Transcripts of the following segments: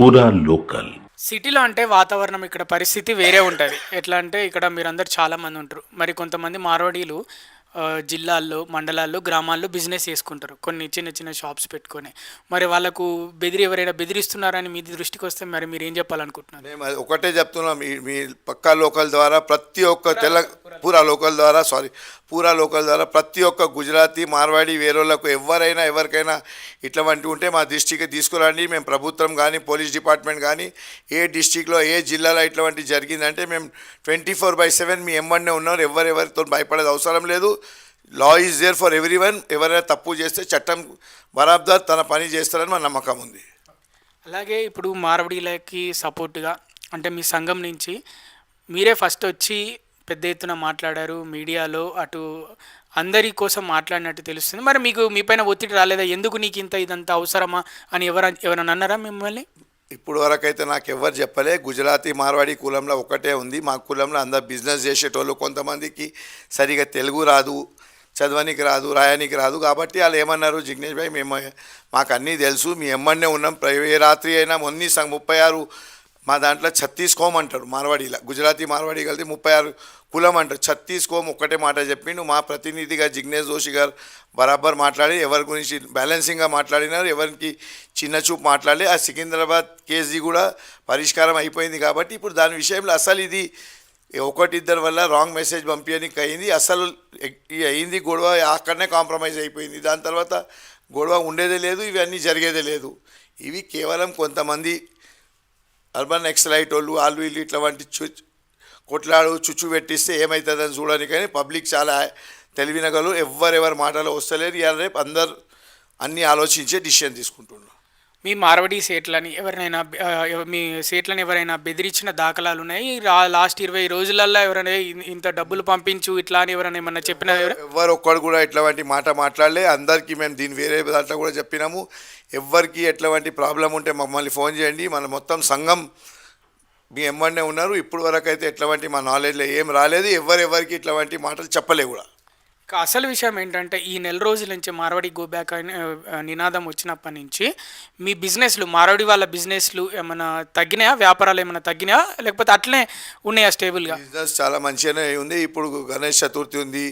పూరా లోకల్. సిటీలో అంటే వాతావరణం ఇక్కడ పరిస్థితి వేరే ఉంటుంది. ఎట్లా అంటే ఇక్కడ మీరందరూ చాలామంది ఉంటారు. మరి కొంతమంది మార్వాడీలు జిల్లాల్లో, మండలాల్లో, గ్రామాల్లో బిజినెస్ చేసుకుంటారు. కొన్ని చిన్న చిన్న షాప్స్ పెట్టుకొని. మరి వాళ్ళకు ఎవరైనా బెదిరిస్తున్నారని మీ దృష్టికి వస్తే మరి మీరు ఏం చెప్పాలనుకుంటున్నారు? మేము అది ఒకటే చెప్తున్నాం. మీ పక్కా లోకల్ ద్వారా ప్రతి ఒక్క పూరా లోకల్ ద్వారా పూరా లోకల్ ద్వారా ప్రతి ఒక్క గుజరాతీ, మార్వాడి వేరేళ్ళకు ఎవరికైనా ఇట్లాంటి ఉంటే మా దృష్టికి తీసుకురండి. మేము ప్రభుత్వం కానీ, పోలీస్ డిపార్ట్మెంట్ కానీ, ఏ డిస్టిక్లో ఏ జిల్లాలో ఇట్లాంటి జరిగిందంటే మేము 24/7 మీ ఎమ్మడినే ఉన్నారు. ఎవరితో భయపడేది అవసరం లేదు. Law is there for everyone. ఎవరైనా తప్పు చేస్తే చట్టం బరాబర్ తన పని చేస్తారని మా నమ్మకం ఉంది. అలాగే ఇప్పుడు మార్వాడీలకి సపోర్టుగా అంటే మీ సంఘం నుంచి మీరే ఫస్ట్ వచ్చి పెద్ద ఎత్తున మాట్లాడారు మీడియాలో, అటు అందరి కోసం మాట్లాడినట్టు తెలుస్తుంది. మరి మీకు మీపైన ఒత్తిడి రాలేదా? ఎందుకు నీకు ఇదంతా అవసరమా అని ఎవరైనా అన్నారా మిమ్మల్ని? ఇప్పుడు వరకైతే నాకు ఎవరు చెప్పలే. గుజరాతీ మార్వాడి కులంలో ఒకటే ఉంది. మా కులంలో అందరు బిజినెస్ చేసేటోళ్ళు. కొంతమందికి సరిగా తెలుగు రాదు, చదవనికి రాదు, రాయనికి రాదు. కాబట్టి వాళ్ళు ఏమన్నారు, జిగ్నేష్ భాయ్ మాకు అన్నీ తెలుసు, మీ ఎమ్మడినే ఉన్నాం. ఏ రాత్రి అయినా 36 మా దాంట్లో 36 కోమ్ అంటారు మార్వాడీలో. గుజరాతీ మార్వాడి కలిసి 36 కులం అంటారు. 36 కోమ్ ఒక్కటే మాట చెప్పిండు. మా ప్రతినిధిగా జిగ్నేష్ జోషి గారు బరాబర్ మాట్లాడి ఎవరి గురించి బ్యాలెన్సింగ్గా మాట్లాడినారు. ఎవరికి చిన్న చూపు మాట్లాడి ఆ సికింద్రాబాద్ కేసు కూడా పరిష్కారం అయిపోయింది. కాబట్టి ఇప్పుడు దాని విషయంలో అసలు ఇది ఒకటిద్దరి వల్ల రాంగ్ మెసేజ్ పంపించడానికి అయింది. అసలు అయింది గొడవ అక్కడనే కాంప్రమైజ్ అయిపోయింది. దాని తర్వాత గొడవ ఉండేదే లేదు, ఇవన్నీ జరిగేదే లేదు. ఇవి కేవలం కొంతమంది అర్బన్ ఎక్సలైట్ వాళ్ళు వీళ్ళు ఇట్లా వంటి కొట్లాడు చుచ్చు పెట్టిస్తే ఏమవుతుందని చూడడానికి. కానీ పబ్లిక్ చాలా తెలివినగలు. ఎవరెవరి మాటలు వస్తలేరు. ఇవాళ రేపు అందరు అన్నీ ఆలోచించే డిసిషన్ తీసుకుంటున్నారు. మీ మార్వాడి సేట్లని ఎవరైనా బెదిరించిన దాఖలాలు ఉన్నాయి? లాస్ట్ 20 రోజులల్లో ఎవరైనా ఇంత డబ్బులు పంపించు ఇట్లా అని ఎవరైనా ఏమన్నా చెప్పినా? ఎవరు ఒక్కడు కూడా ఇట్లాంటి మాట మాట్లాడలే. అందరికీ మేము దీని వేరే దాంట్లో కూడా చెప్పినాము. ఎవరికి ఎట్లాంటి ప్రాబ్లం ఉంటే మమ్మల్ని ఫోన్ చేయండి. మన మొత్తం సంఘం మీ ఎమ్మడినే ఉన్నారు. ఇప్పుడు వరకు అయితే ఎట్లాంటి మా నాలెడ్జ్లో ఏం రాలేదు. ఎవరికి ఇట్లాంటి మాటలు చెప్పలే కూడా. అసలు విషయం ఏంటంటే ఈ నెల రోజుల నుంచి మార్వాడి గో బ్యాక్ అని నినాదం వచ్చినప్పటి నుంచి మీ బిజినెస్లు, మార్వాడి వాళ్ళ బిజినెస్లు ఏమైనా తగ్గినాయా? వ్యాపారాలు ఏమైనా తగ్గినాయా లేకపోతే అట్లనే ఉన్నాయా స్టేబుల్గా? బిజినెస్ చాలా మంచిగానే ఉంది. ఇప్పుడు గణేష్ చతుర్థి ఉంది,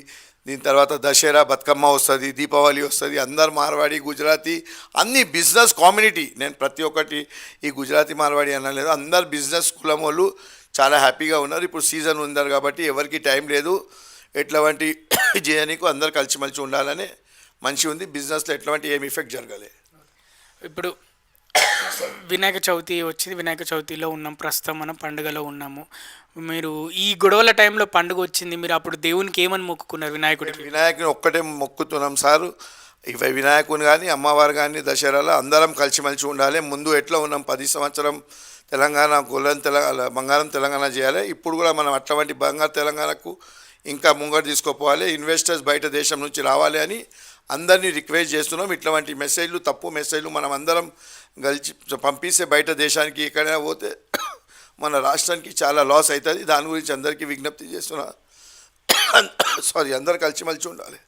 దీని తర్వాత దసరా, బతుకమ్మ వస్తుంది, దీపావళి వస్తుంది. అందరు మార్వాడి, గుజరాతీ అన్ని బిజినెస్ కమ్యూనిటీ, నేను ప్రతి ఒక్కటి ఈ గుజరాతీ మార్వాడి అనలేదు, అందరు బిజినెస్ కులం వాళ్ళు చాలా హ్యాపీగా ఉన్నారు. ఇప్పుడు సీజన్ ఉన్నారు కాబట్టి ఎవరికి టైం లేదు. ఎట్లాంటి చేయనీకు అందరు కలిసిమెలిసి ఉండాలని మంచి ఉంది. బిజినెస్లో ఎట్లాంటి ఏం ఎఫెక్ట్ జరగలేదు. ఇప్పుడు వినాయక చవితి వచ్చింది. వినాయక చవితిలో ఉన్నాం, ప్రస్తుతం మనం పండుగలో ఉన్నాము. మీరు ఈ గొడవల టైంలో పండుగ వచ్చింది, మీరు అప్పుడు దేవునికి ఏమని మొక్కుకున్నారు? వినాయకుని ఒక్కటే మొక్కుతున్నాం సారు. ఇవి వినాయకుని కానీ అమ్మవారు కానీ దసరాలో అందరం కలిసిమెలిసి ఉండాలి. ముందు ఎట్లా ఉన్నాం 10 సంవత్సరం తెలంగాణ బంగారం తెలంగాణ చేయాలి. ఇప్పుడు కూడా మనం అట్లాంటి బంగారు తెలంగాణకు ఇంకా ముంగడు తీసుకుపోవాలి. ఇన్వెస్టర్స్ బయట దేశం నుంచి రావాలి అని అందరినీ రిక్వెస్ట్ చేస్తున్నాం. ఇట్లాంటి మెసేజ్లు, తప్పు మెసేజ్లు మనం అందరం కలిసి పంపిస్తే బయట దేశానికి ఎక్కడైనా పోతే మన రాష్ట్రానికి చాలా లాస్ అవుతుంది. దాని గురించి అందరికీ విజ్ఞప్తి చేస్తున్నా. అందరు కలిసిమెలిసి ఉండాలి.